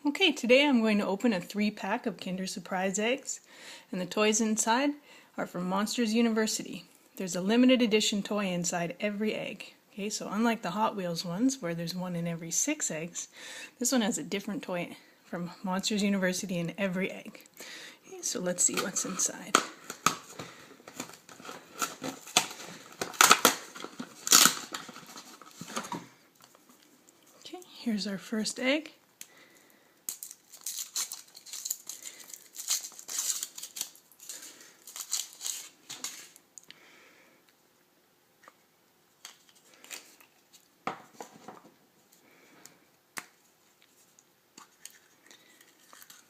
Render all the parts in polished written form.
Okay, today I'm going to open a 3-pack of Kinder Surprise eggs, and the toys inside are from Monsters University. There's a limited edition toy inside every egg. Okay, so unlike the Hot Wheels ones where there's one in every 6 eggs, this one has a different toy from Monsters University in every egg. Okay, so let's see what's inside. Okay, here's our first egg.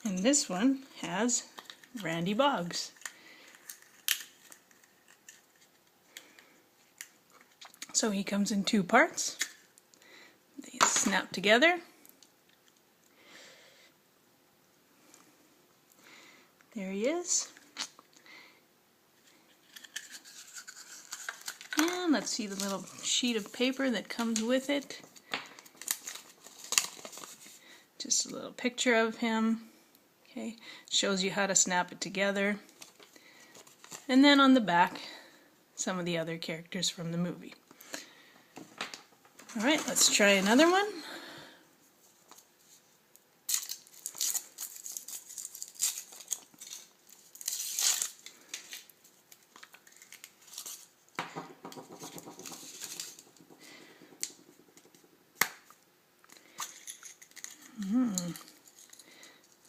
And this one has Randy Boggs. So he comes in 2 parts. They snap together. There he is. And let's see the little sheet of paper that comes with it. Just a little picture of him. Okay, shows you how to snap it together. And then on the back, some of the other characters from the movie. Alright, let's try another one.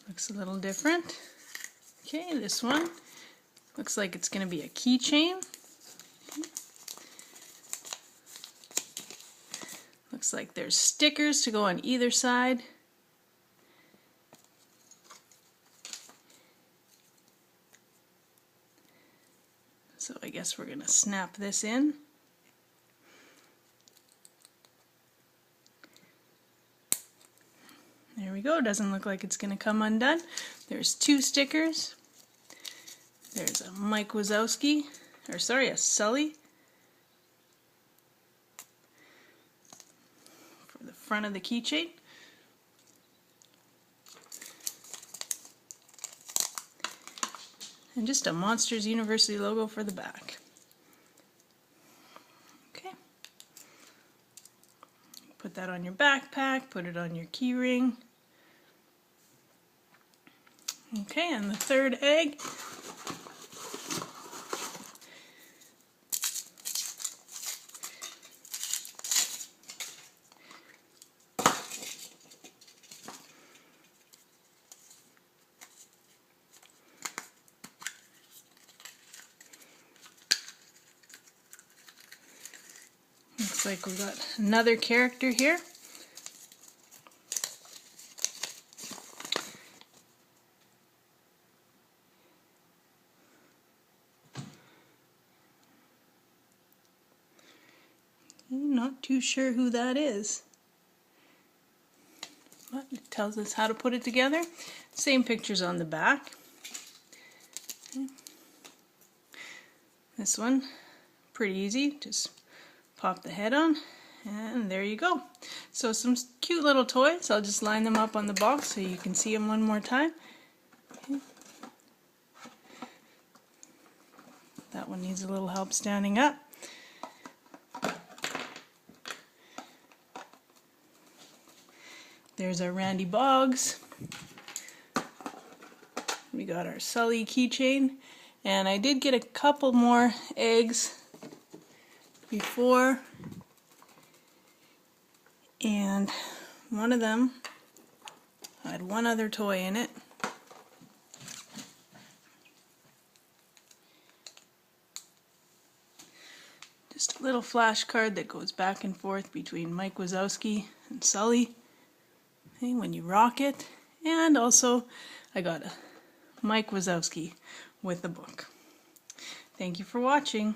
Looks a little different. Okay, this one looks like it's going to be a keychain. Looks like there's stickers to go on either side. So I guess we're going to snap this in. There we go. Doesn't look like it's going to come undone. There's 2 stickers. There's a Mike Wazowski, or sorry, a Sully for the front of the keychain. And just a Monsters University logo for the back. Okay. Put that on your backpack, put it on your key ring. Okay, and the third egg. Looks like we've got another character here. Not too sure who that is, but it tells us how to put it together. Same pictures on the back. Okay. This one, pretty easy, just pop the head on and there you go. So some cute little toys. I'll just line them up on the box so you can see them one more time. Okay. That one needs a little help standing up. There's our Randy Boggs. We got our Sully keychain. And I did get a couple more eggs before. And one of them had one other toy in it. Just a little flash card that goes back and forth between Mike Wazowski and Sully. When you rock it, and also I got a Mike Wazowski with the book. Thank you for watching.